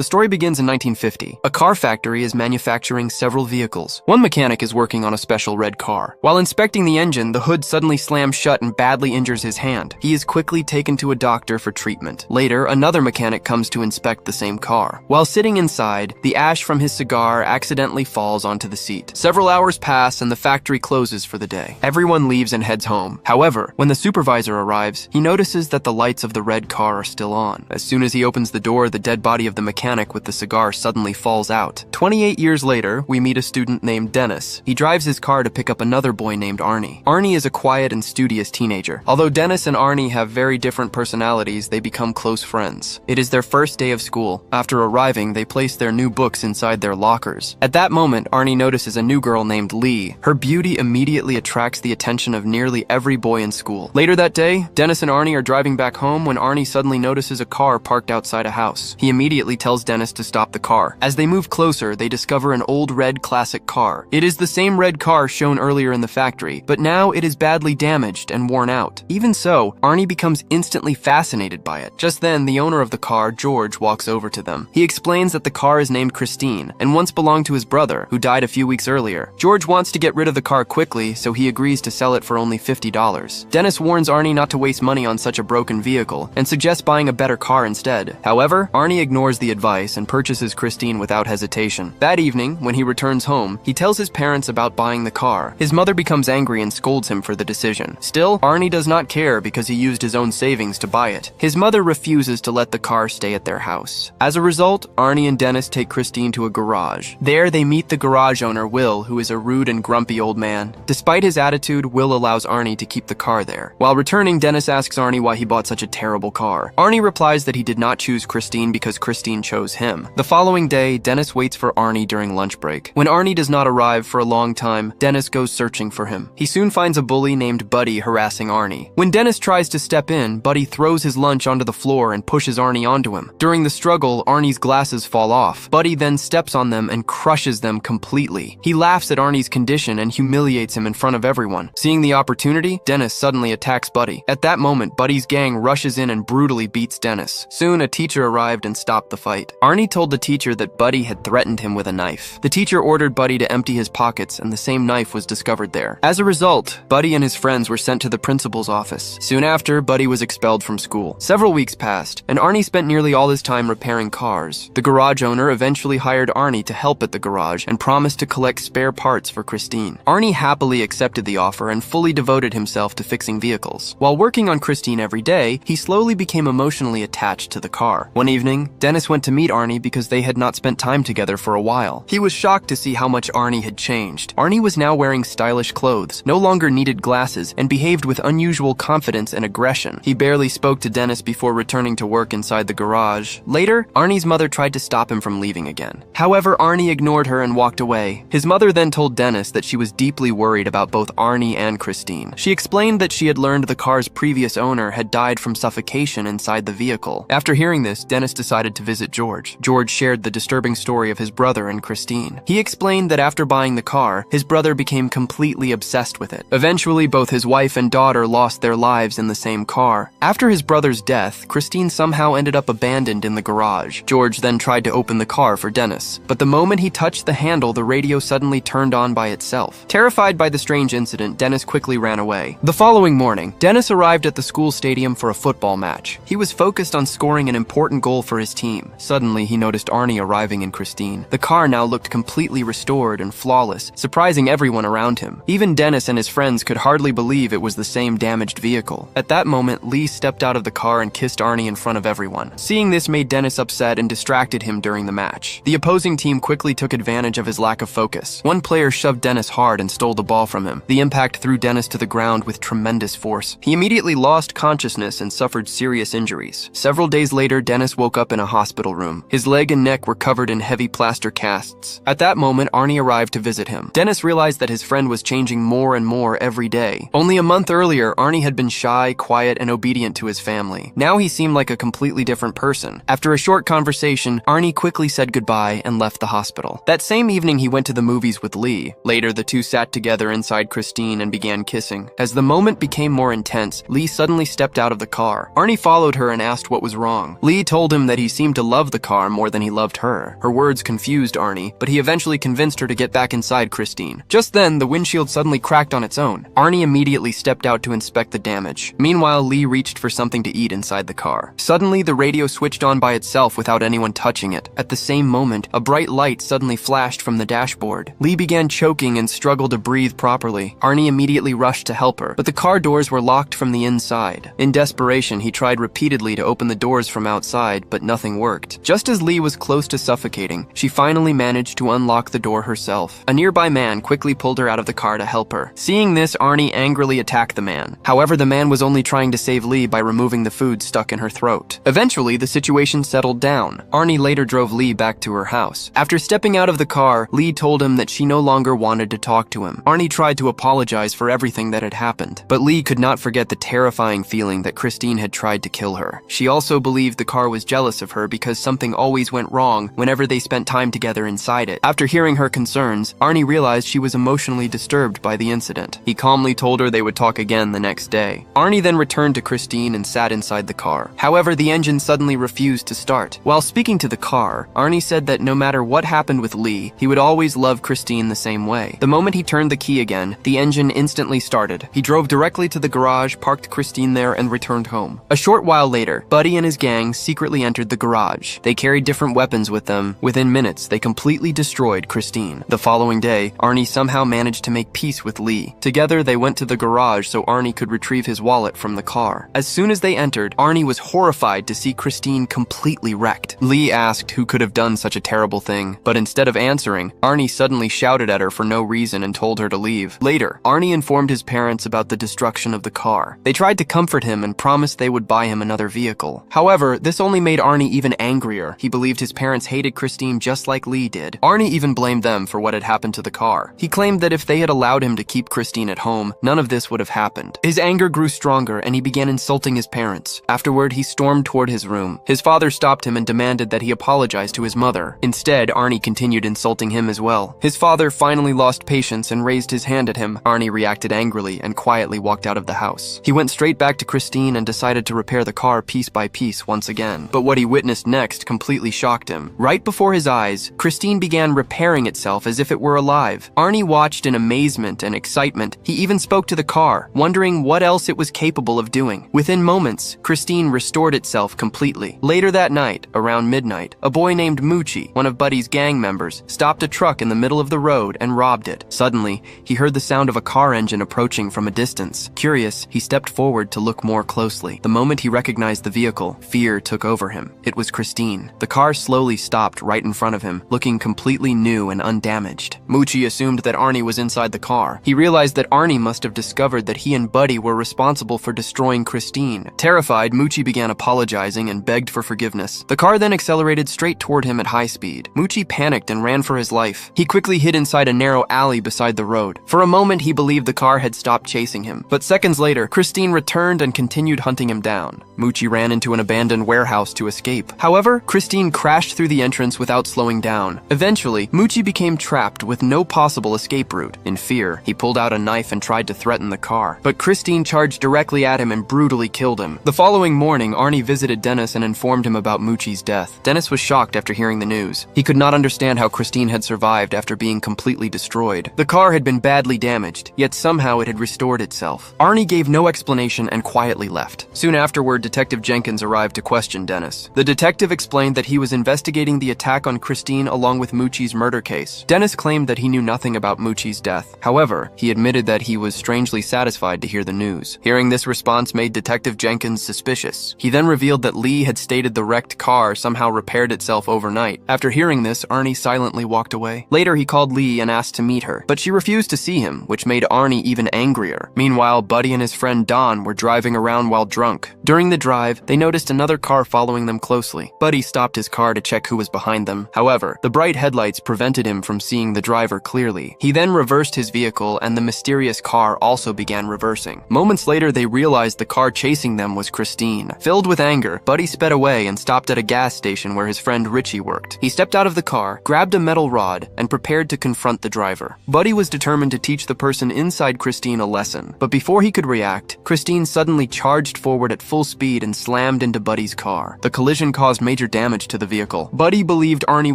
The story begins in 1950. A car factory is manufacturing several vehicles. One mechanic is working on a special red car. While inspecting the engine, the hood suddenly slams shut and badly injures his hand. He is quickly taken to a doctor for treatment. Later, another mechanic comes to inspect the same car. While sitting inside, the ash from his cigar accidentally falls onto the seat. Several hours pass and the factory closes for the day. Everyone leaves and heads home. However, when the supervisor arrives, he notices that the lights of the red car are still on. As soon as he opens the door, the dead body of the mechanic with the cigar suddenly falls out. 28 years later, we meet a student named Dennis. He drives his car to pick up another boy named Arnie. Arnie is a quiet and studious teenager. Although Dennis and Arnie have very different personalities, they become close friends. It is their first day of school. After arriving, they place their new books inside their lockers. At that moment, Arnie notices a new girl named Lee. Her beauty immediately attracts the attention of nearly every boy in school. Later that day, Dennis and Arnie are driving back home when Arnie suddenly notices a car parked outside a house. He immediately tells Dennis to stop the car. As they move closer, they discover an old red classic car. It is the same red car shown earlier in the factory, but now it is badly damaged and worn out. Even so, Arnie becomes instantly fascinated by it. Just then, the owner of the car, George, walks over to them. He explains that the car is named Christine and once belonged to his brother, who died a few weeks earlier. George wants to get rid of the car quickly, so he agrees to sell it for only $50. Dennis warns Arnie not to waste money on such a broken vehicle and suggests buying a better car instead. However, Arnie ignores the advice and purchases Christine without hesitation. That evening, when he returns home, he tells his parents about buying the car. His mother becomes angry and scolds him for the decision. Still, Arnie does not care because he used his own savings to buy it. His mother refuses to let the car stay at their house. As a result, Arnie and Dennis take Christine to a garage. There, they meet the garage owner, Will, who is a rude and grumpy old man. Despite his attitude, Will allows Arnie to keep the car there. While returning, Dennis asks Arnie why he bought such a terrible car. Arnie replies that he did not choose Christine because Christine chose him. The following day, Dennis waits for Arnie during lunch break. When Arnie does not arrive for a long time, Dennis goes searching for him. He soon finds a bully named Buddy harassing Arnie. When Dennis tries to step in, Buddy throws his lunch onto the floor and pushes Arnie onto him. During the struggle, Arnie's glasses fall off. Buddy then steps on them and crushes them completely. He laughs at Arnie's condition and humiliates him in front of everyone. Seeing the opportunity, Dennis suddenly attacks Buddy. At that moment, Buddy's gang rushes in and brutally beats Dennis. Soon, a teacher arrived and stopped the fight. Arnie told the teacher that Buddy had threatened him with a knife. The teacher ordered Buddy to empty his pockets, and the same knife was discovered there. As a result, Buddy and his friends were sent to the principal's office. Soon after, Buddy was expelled from school. Several weeks passed, and Arnie spent nearly all his time repairing cars. The garage owner eventually hired Arnie to help at the garage and promised to collect spare parts for Christine. Arnie happily accepted the offer and fully devoted himself to fixing vehicles. While working on Christine every day, he slowly became emotionally attached to the car. One evening, Dennis went to meet Arnie because they had not spent time together for a while. He was shocked to see how much Arnie had changed. Arnie was now wearing stylish clothes, no longer needed glasses, and behaved with unusual confidence and aggression. He barely spoke to Dennis before returning to work inside the garage. Later, Arnie's mother tried to stop him from leaving again. However, Arnie ignored her and walked away. His mother then told Dennis that she was deeply worried about both Arnie and Christine. She explained that she had learned the car's previous owner had died from suffocation inside the vehicle. After hearing this, Dennis decided to visit George. George shared the disturbing story of his brother and Christine. He explained that after buying the car, his brother became completely obsessed with it. Eventually, both his wife and daughter lost their lives in the same car. After his brother's death, Christine somehow ended up abandoned in the garage. George then tried to open the car for Dennis, but the moment he touched the handle, the radio suddenly turned on by itself. Terrified by the strange incident, Dennis quickly ran away. The following morning, Dennis arrived at the school stadium for a football match. He was focused on scoring an important goal for his team. Suddenly, he noticed Arnie arriving in Christine. The car now looked completely restored and flawless, surprising everyone around him. Even Dennis and his friends could hardly believe it was the same damaged vehicle. At that moment, Lee stepped out of the car and kissed Arnie in front of everyone. Seeing this made Dennis upset and distracted him during the match. The opposing team quickly took advantage of his lack of focus. One player shoved Dennis hard and stole the ball from him. The impact threw Dennis to the ground with tremendous force. He immediately lost consciousness and suffered serious injuries. Several days later, Dennis woke up in a hospital room. His leg and neck were covered in heavy plaster casts. At that moment, Arnie arrived to visit him. Dennis realized that his friend was changing more and more every day. Only a month earlier, Arnie had been shy, quiet, and obedient to his family. Now he seemed like a completely different person. After a short conversation, Arnie quickly said goodbye and left the hospital. That same evening, he went to the movies with Lee. Later, the two sat together inside Christine and began kissing. As the moment became more intense, Lee suddenly stepped out of the car. Arnie followed her and asked what was wrong. Lee told him that he seemed to love loved the car more than he loved her. Her words confused Arnie, but he eventually convinced her to get back inside Christine. Just then, the windshield suddenly cracked on its own. Arnie immediately stepped out to inspect the damage. Meanwhile, Lee reached for something to eat inside the car. Suddenly, the radio switched on by itself without anyone touching it. At the same moment, a bright light suddenly flashed from the dashboard. Lee began choking and struggled to breathe properly. Arnie immediately rushed to help her, but the car doors were locked from the inside. In desperation, he tried repeatedly to open the doors from outside, but nothing worked. Just as Lee was close to suffocating, she finally managed to unlock the door herself. A nearby man quickly pulled her out of the car to help her. Seeing this, Arnie angrily attacked the man. However, the man was only trying to save Lee by removing the food stuck in her throat. Eventually, the situation settled down. Arnie later drove Lee back to her house. After stepping out of the car, Lee told him that she no longer wanted to talk to him. Arnie tried to apologize for everything that had happened, but Lee could not forget the terrifying feeling that Christine had tried to kill her. She also believed the car was jealous of her because something always went wrong whenever they spent time together inside it. After hearing her concerns, Arnie realized she was emotionally disturbed by the incident. He calmly told her they would talk again the next day. Arnie then returned to Christine and sat inside the car. However, the engine suddenly refused to start. While speaking to the car, Arnie said that no matter what happened with Lee, he would always love Christine the same way. The moment he turned the key again, the engine instantly started. He drove directly to the garage, parked Christine there, and returned home. A short while later, Buddy and his gang secretly entered the garage. They carried different weapons with them. Within minutes, they completely destroyed Christine. The following day, Arnie somehow managed to make peace with Lee. Together, they went to the garage so Arnie could retrieve his wallet from the car. As soon as they entered, Arnie was horrified to see Christine completely wrecked. Lee asked who could have done such a terrible thing, but instead of answering, Arnie suddenly shouted at her for no reason and told her to leave. Later, Arnie informed his parents about the destruction of the car. They tried to comfort him and promised they would buy him another vehicle. However, this only made Arnie even angrier. He believed his parents hated Christine just like Lee did. Arnie even blamed them for what had happened to the car. He claimed that if they had allowed him to keep Christine at home, none of this would have happened. His anger grew stronger and he began insulting his parents. Afterward, he stormed toward his room. His father stopped him and demanded that he apologize to his mother. Instead, Arnie continued insulting him as well. His father finally lost patience and raised his hand at him. Arnie reacted angrily and quietly walked out of the house. He went straight back to Christine and decided to repair the car piece by piece once again. But what he witnessed next completely shocked him. Right before his eyes, Christine began repairing itself as if it were alive. Arnie watched in amazement and excitement. He even spoke to the car, wondering what else it was capable of doing. Within moments, Christine restored itself completely. Later that night, around midnight, a boy named Moochie, one of Buddy's gang members, stopped a truck in the middle of the road and robbed it. Suddenly, he heard the sound of a car engine approaching from a distance. Curious, he stepped forward to look more closely. The moment he recognized the vehicle, fear took over him. It was Christine. The car slowly stopped right in front of him, looking completely new and undamaged. Moochie assumed that Arnie was inside the car. He realized that Arnie must have discovered that he and Buddy were responsible for destroying Christine. Terrified, Moochie began apologizing and begged for forgiveness. The car then accelerated straight toward him at high speed. Moochie panicked and ran for his life. He quickly hid inside a narrow alley beside the road. For a moment, he believed the car had stopped chasing him. But seconds later, Christine returned and continued hunting him down. Moochie ran into an abandoned warehouse to escape. However, Christine crashed through the entrance without slowing down. Eventually, Moochie became trapped with no possible escape route. In fear, he pulled out a knife and tried to threaten the car. But Christine charged directly at him and brutally killed him. The following morning, Arnie visited Dennis and informed him about Moochie's death. Dennis was shocked after hearing the news. He could not understand how Christine had survived after being completely destroyed. The car had been badly damaged, yet somehow it had restored itself. Arnie gave no explanation and quietly left. Soon afterward, Detective Jenkins arrived to question Dennis. The detective explained that he was investigating the attack on Christine along with Moochie's murder case. Dennis claimed that he knew nothing about Moochie's death. However, he admitted that he was strangely satisfied to hear the news. Hearing this response made Detective Jenkins suspicious. He then revealed that Lee had stated the wrecked car somehow repaired itself overnight. After hearing this, Arnie silently walked away. Later, he called Lee and asked to meet her, but she refused to see him, which made Arnie even angrier. Meanwhile, Buddy and his friend Don were driving around while drunk. During the drive, they noticed another car following them closely. Buddy stopped his car to check who was behind them. However, the bright headlights prevented him from seeing the driver clearly. He then reversed his vehicle and the mysterious car also began reversing. Moments later, they realized the car chasing them was Christine. Filled with anger, Buddy sped away and stopped at a gas station where his friend Richie worked. He stepped out of the car, grabbed a metal rod, and prepared to confront the driver. Buddy was determined to teach the person inside Christine a lesson. But before he could react, Christine suddenly charged forward at full speed and slammed into Buddy's car. The collision caused major damage to the vehicle. Buddy believed Arnie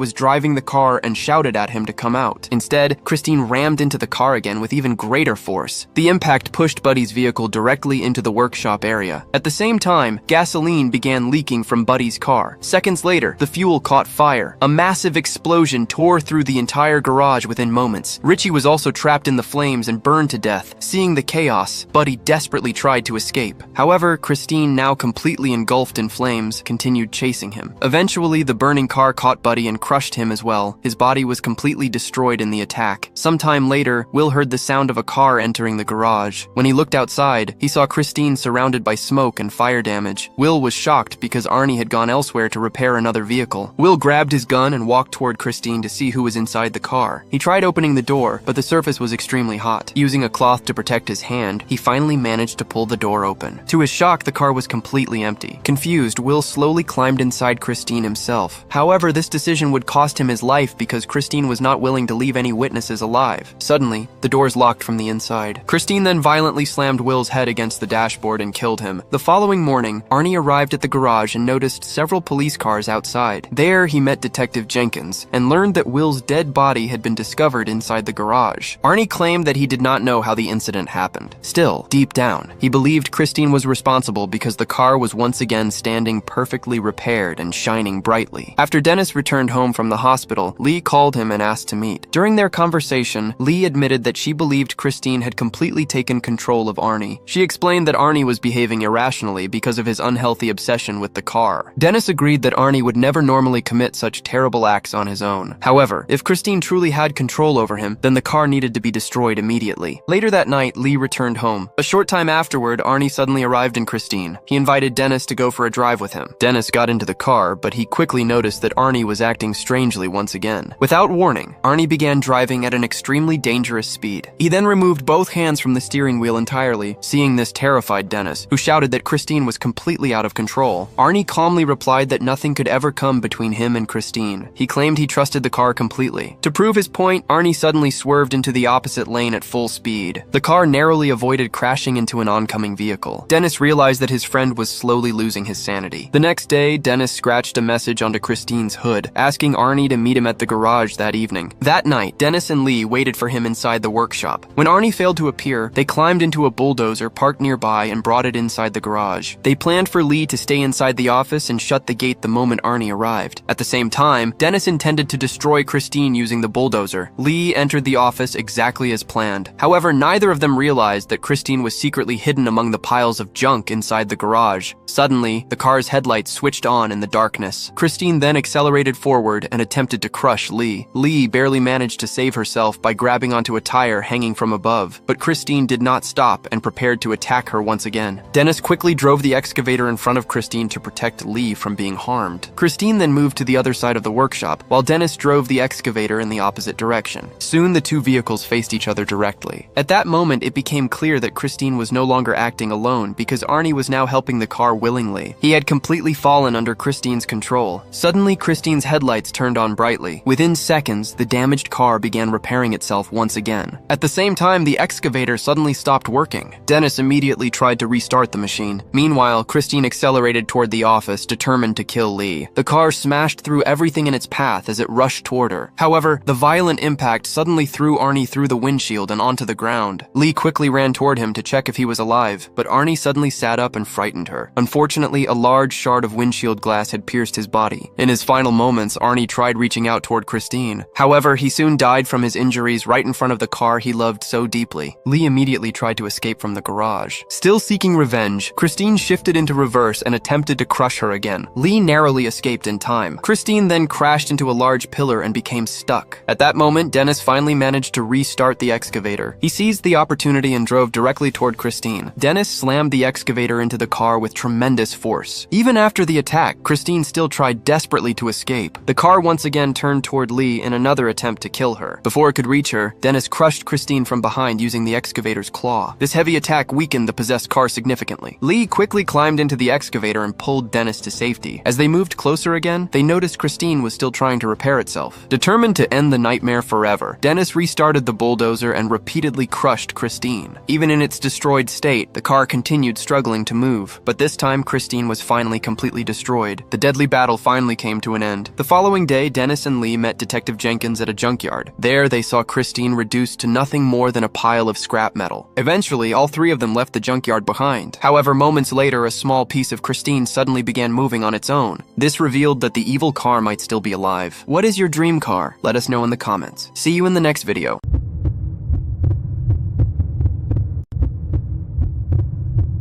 was driving the car and shouted at him to come out. Instead, Christine rammed into the car again with even greater force. The impact pushed Buddy's vehicle directly into the workshop area. At the same time, gasoline began leaking from Buddy's car. Seconds later, the fuel caught fire. A massive explosion tore through the entire garage within moments. Richie was also trapped in the flames and burned to death. Seeing the chaos, Buddy desperately tried to escape. However, Christine, now completely engulfed in flames, continued chasing him. Eventually, the burning car caught Buddy and crushed him as well. His body was completely destroyed in the attack. Sometime later, Will heard the sound of a car entering the garage. When he looked outside, he saw Christine surrounded by smoke and fire damage. Will was shocked because Arnie had gone elsewhere to repair another vehicle. Will grabbed his gun and walked toward Christine to see who was inside the car. He tried opening the door, but the surface was extremely hot. Using a cloth to protect his hand, he finally managed to pull the door open. To his shock, the car was completely empty. Confused, Will slowly climbed inside Christine himself. However, this decision would cost him his life because Christine was not willing to leave any witnesses alive. Suddenly, the doors locked from the inside. Christine then violently slammed Will's head against the dashboard and killed him. The following morning, Arnie arrived at the garage and noticed several police cars outside. There, he met Detective Jenkins and learned that Will's dead body had been discovered inside the garage. Arnie claimed that he did not know how the incident happened. Still, deep down, he believed Christine was responsible because the car was once again standing perfectly repaired and shining brightly. After Dennis returned home from the hospital, Lee called him and asked to meet. During their conversation, Lee admitted that she believed Christine had completely taken control of Arnie. She explained that Arnie was behaving irrationally because of his unhealthy obsession with the car. Dennis agreed that Arnie would never normally commit such terrible acts on his own. However, if Christine truly had control over him, then the car needed to be destroyed immediately. Later that night, Lee returned home. A short time afterward, Arnie suddenly arrived in Christine. He invited Dennis to go for a drive with him. Dennis got into the car, but he quickly noticed that Arnie was acting strangely once again. Without warning, Arnie began driving at an extremely dangerous speed. He then removed both hands from the steering wheel entirely. Seeing this terrified Dennis, who shouted that Christine was completely out of control. Arnie calmly replied that nothing could ever come between him and Christine. He claimed he trusted the car completely. To prove his point, Arnie suddenly swerved into the opposite lane at full speed. The car narrowly avoided crashing into an oncoming vehicle. Dennis realized that his friend was slowly losing his sanity. The next day, Dennis scratched a message onto Christine's hood, asking Arnie to meet him at the garage that evening. That night, Dennis and Lee waited for him inside the workshop. When Arnie failed to appear, they climbed into a bulldozer parked nearby and brought it inside the garage. They planned for Lee to stay inside the office and shut the gate the moment Arnie arrived. At the same time, Dennis intended to destroy Christine using the bulldozer. Lee entered the office exactly as planned. However, neither of them realized that Christine was secretly hidden among the piles of junk inside the garage. Suddenly, the car's headlights switched on in the darkness. Christine then accelerated forward and attempted to crush Lee. Lee barely managed to save herself by grabbing onto a tire hanging from above, but Christine did not stop and prepared to attack her once again. Dennis quickly drove the excavator in front of Christine to protect Lee from being harmed. Christine then moved to the other side of the workshop, while Dennis drove the excavator in the opposite direction. Soon, the two vehicles faced each other directly. At that moment, it became clear that Christine was no longer acting alone because Arnie was now helping the car willingly. He had completely fallen under Christine's control. Suddenly, Christine's headlights turned on brightly. Within seconds, the damaged car began repairing itself once again. At the same time, the excavator suddenly stopped working. Dennis immediately tried to restart the machine. Meanwhile, Christine accelerated toward the office, determined to kill Lee. The car smashed through everything in its path as it rushed toward her. However, the violent impact suddenly threw Arnie through the windshield and onto the ground. Lee quickly ran toward him to check if he was alive, but Arnie suddenly sat up and frightened her. Unfortunately, a large shard of windshield glass had pierced his body. In his final moments, Arnie tried reaching out toward Christine. However, he soon died from his injuries right in front of the car he loved so deeply. Lee immediately tried to escape from the garage. Still seeking revenge, Christine shifted into reverse and attempted to crush her again. Lee narrowly escaped in time. Christine then crashed into a large pillar and became stuck. At that moment, Dennis finally managed to restart the excavator. He seized the opportunity and drove directly toward Christine. Dennis slammed the excavator into the car with tremendous force. Even after the attack, Christine still tried desperately to escape. The car once again turned toward Lee in another attempt to kill her. Before it could reach her, Dennis crushed Christine from behind using the excavator's claw. This heavy attack weakened the possessed car significantly. Lee quickly climbed into the excavator and pulled Dennis to safety. As they moved closer again, they noticed Christine was still trying to repair itself. Determined to end the nightmare forever, Dennis restarted the bulldozer and repeatedly crushed Christine. Even in its destroyed state, the car continued struggling to move, but this time Christine was finally completely destroyed. The deadly battle finally came to an end. The following day, Dennis and Lee met Detective Jenkins at a junkyard. There, they saw Christine reduced to nothing more than a pile of scrap metal. Eventually, all three of them left the junkyard behind. However, moments later, a small piece of Christine suddenly began moving on its own. This revealed that the evil car might still be alive. What is your dream car? Let us know in the comments. See you in the next video.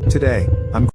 Today, I'm